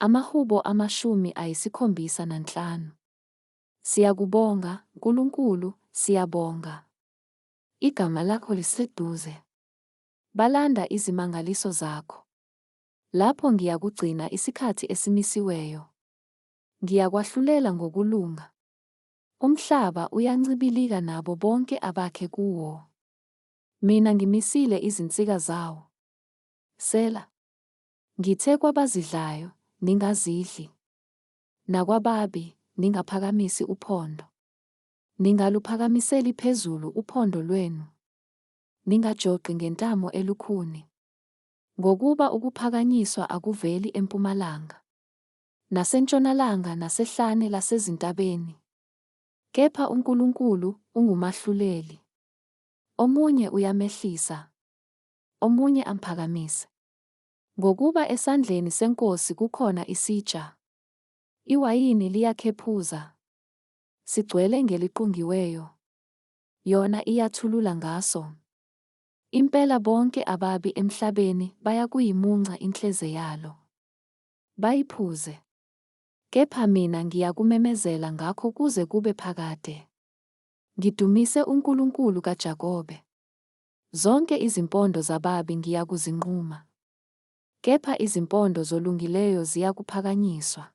Amahubo 75. Siyakubonga, Nkulunkulu, siyabonga. Igama lakho liseduze. Balanda izimangaliso zakho. Lapho ngiyakugcina isikhathi esimisiweyo, ngiyakwahlulela ngokulunga. Umhlaba uyancibilika nabo bonke abakhe kuwo. Mina ngimisile izinsika zawo. Sela. Ngithe kwabazidlayo, ningazidli. Nakwababi, ningaphakamisi uphondo. Ningaluphakamiseli phezulu uphondo lwenu. Ningajoqi ngentamo elukhuni. Ngokuba ukuphakanyiswa akuveli empumalanga, nasentshonalanga nasehlane lasezintabeni. Kepha uNkulunkulu ungumahluleli. Omunye uyamehlisa, omunye amphakamise. Ngokuba esandleni seNkosi kukhona isitsha. Iwayini liyakhephuza. Sigcwele ngeliqungiweyo. Yona iyathulula ngaso. Impela bonke ababi emhlabeni bayakuyimunca inhleze yalo. Bayiphuze. Kepha mina ngiyakumemezela ngakho kuze kube phakade. Ngidumise uNkulunkulu kaJakobe. Zonke izimpondo zababi ngiyakuzinquma. Kepha izimpondo zolungileyo ziyakuphakanyiswa.